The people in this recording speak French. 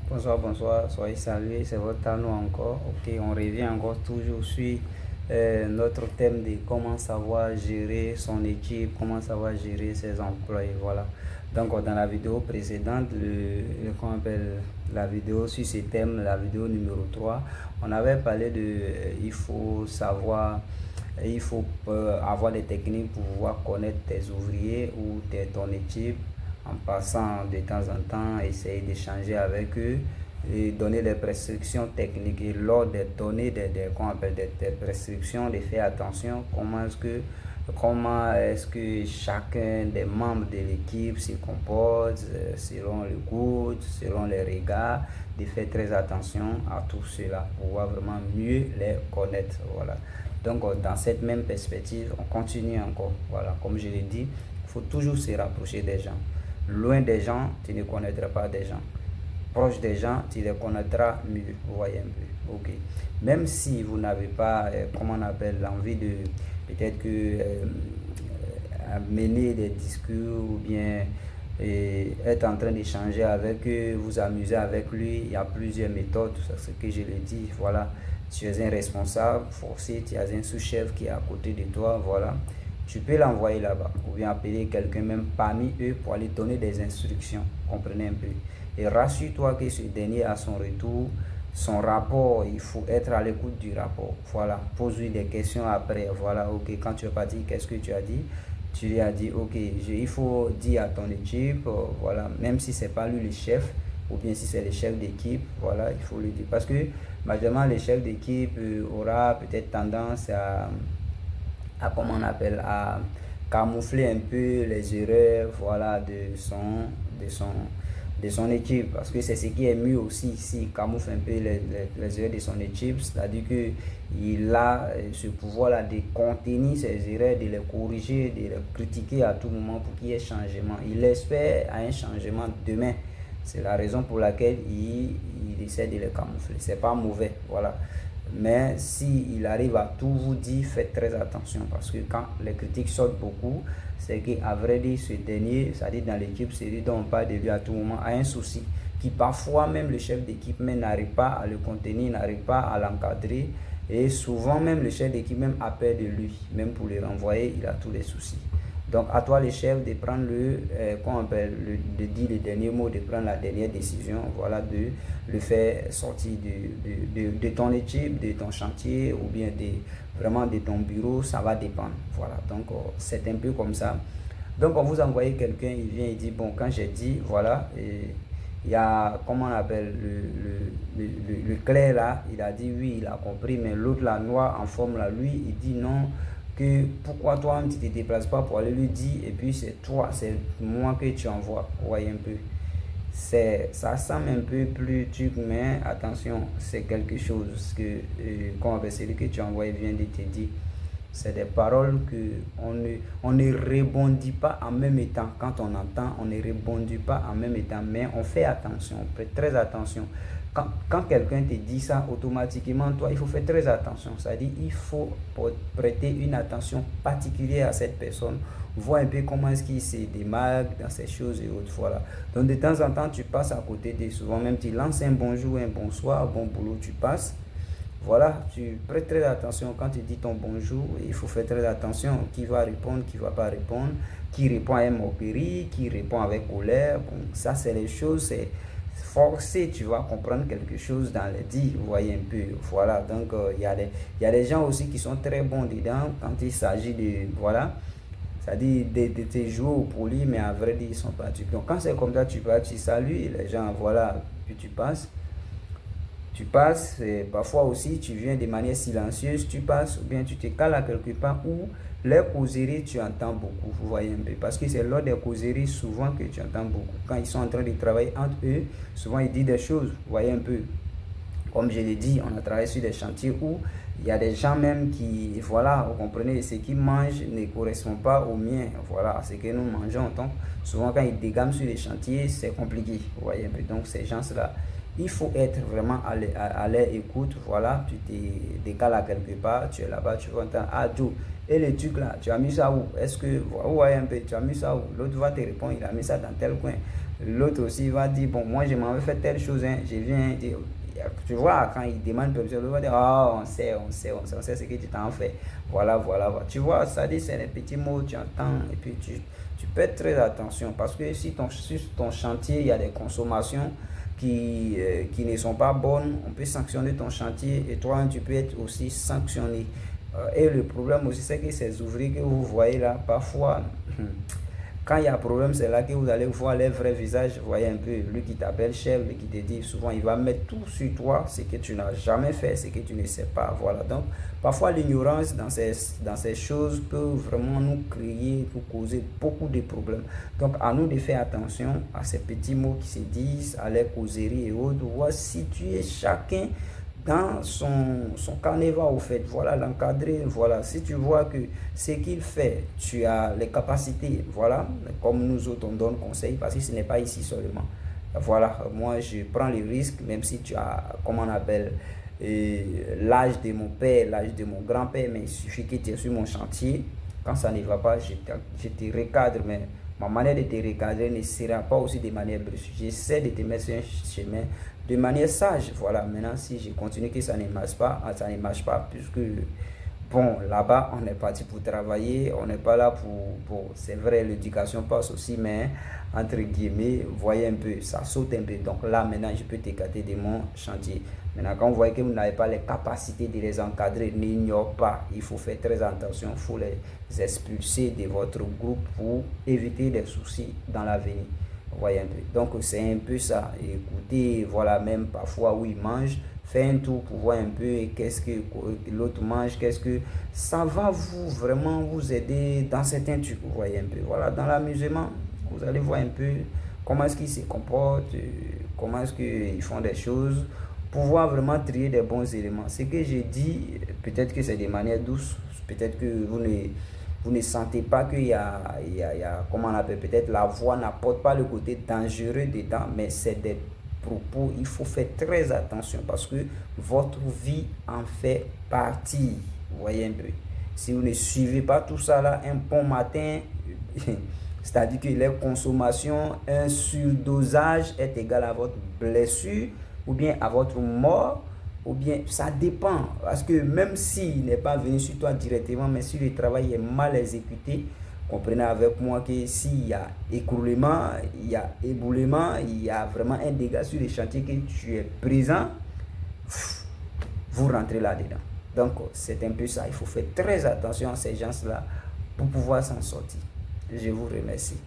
Bonsoir, bonsoir, soyez salués, c'est votre talon encore. Ok, on revient encore toujours sur notre thème de comment savoir gérer son équipe, comment savoir gérer ses employés. Voilà. Donc, dans la vidéo précédente, qu'on appelle la vidéo sur ce thème, la vidéo numéro 3, on avait parlé de il faut savoir. Il faut avoir des techniques pour pouvoir connaître tes ouvriers ou ton équipe en passant de temps en temps, essayer d'échanger avec eux et donner des prescriptions techniques. Et lors de donner qu'on appelle des prescriptions, de faire attention comment est-ce que chacun des membres de l'équipe se comporte selon le goût, selon les regards, de faire très attention à tout cela pour pouvoir vraiment mieux les connaître. Voilà. Donc, dans cette même perspective, on continue encore. Voilà, comme je l'ai dit, il faut toujours se rapprocher des gens. Loin des gens, tu ne connaîtras pas des gens. Proche des gens, tu les connaîtras mieux. Vous voyez un peu. Ok. Même si vous n'avez pas, comment on appelle, l'envie de peut-être que mener des discours ou bien être en train d'échanger avec eux, vous amuser avec lui, il y a plusieurs méthodes, c'est ce que je l'ai dit. Voilà. Tu es un responsable forcé, tu as un sous-chef qui est à côté de toi, voilà. Tu peux l'envoyer là-bas ou bien appeler quelqu'un même parmi eux pour aller donner des instructions, comprenez un peu. Et rassure-toi que ce dernier à son retour, son rapport, il faut être à l'écoute du rapport. Voilà, pose-lui des questions après. Voilà, ok, quand tu n'as pas dit, qu'est-ce que tu as dit? Tu lui as dit, ok, il faut dire à ton équipe, voilà, même si c'est pas lui le chef, ou bien si c'est le chef d'équipe, voilà, il faut lui dire. Parce que, majoritairement, le chef d'équipe aura peut-être tendance comment on appelle, à camoufler un peu les erreurs, voilà, de son, de son équipe, parce que c'est ce qui est mieux aussi, s'il camoufle un peu les erreurs de son équipe, c'est-à-dire qu'il a ce pouvoir-là de contenir ses erreurs, de les corriger, de les critiquer à tout moment pour qu'il y ait changement. Il espère à un changement demain. C'est la raison pour laquelle il essaie de les camoufler. C'est pas mauvais, voilà. Mais s'il arrive à tout vous dire, faites très attention, parce que quand les critiques sortent beaucoup, c'est qu'à vrai dire, ce dernier, c'est-à-dire dans l'équipe, c'est lui dont on parle de lui à tout moment, a un souci qui parfois même le chef d'équipe n'arrive pas à le contenir, n'arrive pas à l'encadrer, et souvent même le chef d'équipe même a peur de lui, même pour le renvoyer, il a tous les soucis. Donc à toi le chef de prendre de dire le dernier mot, de prendre la dernière décision, voilà, de le faire sortir de ton équipe, de ton chantier ou bien vraiment de ton bureau, ça va dépendre. Voilà, donc c'est un peu comme ça. Donc on vous envoie quelqu'un, il vient, il dit, bon, quand j'ai dit, voilà, il y a, comment on appelle, le clair là, il a dit oui, il a compris, mais l'autre, la noire en forme là, lui, il dit non, que pourquoi toi tu ne te déplaces pas pour aller lui dire, et puis c'est toi, c'est moi que tu envoies. Vous voyez un peu, ça semble un peu plus truc, mais attention, c'est quelque chose que quand celui que tu envoies vient de te dire. C'est des paroles que on ne rebondit pas en même temps. Quand on entend, on ne rebondit pas en même temps, mais on fait attention, on fait très attention. Quand quelqu'un te dit ça, automatiquement, toi, il faut faire très attention. C'est-à-dire, il faut prêter une attention particulière à cette personne, voir un peu comment est-ce qu'il se démarque dans ces choses et autres. Voilà. Donc, de temps en temps, tu passes à côté de souvent, même tu lances un bonjour, un bonsoir, bon boulot, tu passes. Voilà, tu prêtes très attention quand tu dis ton bonjour, il faut faire très attention qui va répondre, qui ne va pas répondre, qui répond à un moquerie, qui répond avec colère. Bon, ça, c'est les choses, c'est forcé, tu vas comprendre quelque chose dans les dits, vous voyez un peu. Voilà, donc il y a des gens aussi qui sont très bons dedans quand il s'agit de, voilà, c'est-à-dire de te jouer au poli, mais à vrai dire, ils sont pas. Donc quand c'est comme ça, tu vas, tu salues les gens, voilà, puis tu passes. Tu passes, et parfois aussi tu viens de manière silencieuse, tu passes ou bien tu te cales à quelque part où les causeries tu entends beaucoup, vous voyez un peu, parce que c'est lors des causeries souvent que tu entends beaucoup. Quand ils sont en train de travailler entre eux, souvent ils disent des choses, vous voyez un peu. Comme je l'ai dit, on a travaillé sur des chantiers où il y a des gens même qui, voilà, vous comprenez, ce qu'ils mangent ne correspond pas au mien, voilà, ce que nous mangeons. Donc, souvent quand ils dégament sur les chantiers, c'est compliqué, vous voyez un peu. Donc, ces gens-là, il faut être vraiment à leur écoute, voilà, tu te décales à quelque part, tu es là-bas, tu vas entendre, ah Joe, et le truc là, tu as mis ça où? Est-ce que, vous voyez un peu, tu as mis ça où? L'autre va te répondre, il a mis ça dans tel coin. L'autre aussi va dire, bon, moi je m'en vais faire telle chose, hein, je viens dire, tu vois, quand il demande permission, l'autre va dire, ah, on sait ce que tu t'en fais. Voilà, voilà, voilà. Tu vois, ça dit, c'est les petits mots, tu entends, et puis tu peux être très attention, parce que si sur ton chantier, il y a des consommations qui ne sont pas bonnes, on peut sanctionner ton chantier, et toi, tu peux être aussi sanctionné. Et le problème aussi, c'est que ces ouvriers que vous voyez là, parfois, quand il y a problème, c'est là que vous allez voir les vrais visages. Vous voyez un peu, lui qui t'appelle chef, lui qui te dit, souvent il va mettre tout sur toi, ce que tu n'as jamais fait, ce que tu ne sais pas. Voilà, donc parfois l'ignorance dans ces choses peut vraiment nous créer, nous causer beaucoup de problèmes. Donc à nous de faire attention à ces petits mots qui se disent, à les causeries et autres, voir situer chacun dans son carnaval au fait, voilà, l'encadrer, voilà, si tu vois que ce qu'il fait, tu as les capacités, voilà, comme nous autres on donne conseil, parce que ce n'est pas ici seulement, voilà, moi je prends les risques, même si tu as, comment on appelle, l'âge de mon père, l'âge de mon grand-père, mais il suffit que tu es sur mon chantier, quand ça ne va pas, je te recadre, mais ma manière de te recadrer ne sera pas aussi de manière brusque. J'essaie de te mettre sur un chemin de manière sage. Voilà, maintenant, si je continue que ça ne marche pas, puisque, bon, là-bas, on est parti pour travailler, on n'est pas là pour c'est vrai, l'éducation passe aussi, mais, entre guillemets, voyez un peu, ça saute un peu. Donc là, maintenant, je peux t'écarter de mon chantier. Maintenant, quand vous voyez que vous n'avez pas les capacités de les encadrer, n'ignore pas. Il faut faire très attention, il faut les expulser de votre groupe pour éviter des soucis dans l'avenir. Vous voyez un peu. Donc, c'est un peu ça. Écoutez, voilà, même parfois où il mange, faites un tour pour voir un peu qu'est-ce que l'autre mange, qu'est-ce que ça va vous vraiment vous aider dans certains trucs. Vous voyez un peu. Voilà, dans l'amusement, vous allez voir un peu comment est-ce qu'ils se comportent, comment est-ce qu'ils font des choses, pouvoir vraiment trier des bons éléments. Ce que j'ai dit, peut-être que c'est de manière douce, peut-être que vous ne sentez pas qu'il comment on appelle, peut-être la voix n'apporte pas le côté dangereux dedans, mais c'est des propos, il faut faire très attention parce que votre vie en fait partie. Vous voyez un peu. Si vous ne suivez pas tout ça là, un bon matin, c'est-à-dire que les consommations, un surdosage est égal à votre blessure ou bien à votre mort, ou bien ça dépend. Parce que même s'il n'est pas venu sur toi directement, mais si le travail est mal exécuté, comprenez avec moi que s'il y a écroulement, il y a éboulement, il y a vraiment un dégât sur le chantier que tu es présent, vous rentrez là-dedans. Donc c'est un peu ça, il faut faire très attention à ces gens-là pour pouvoir s'en sortir. Je vous remercie.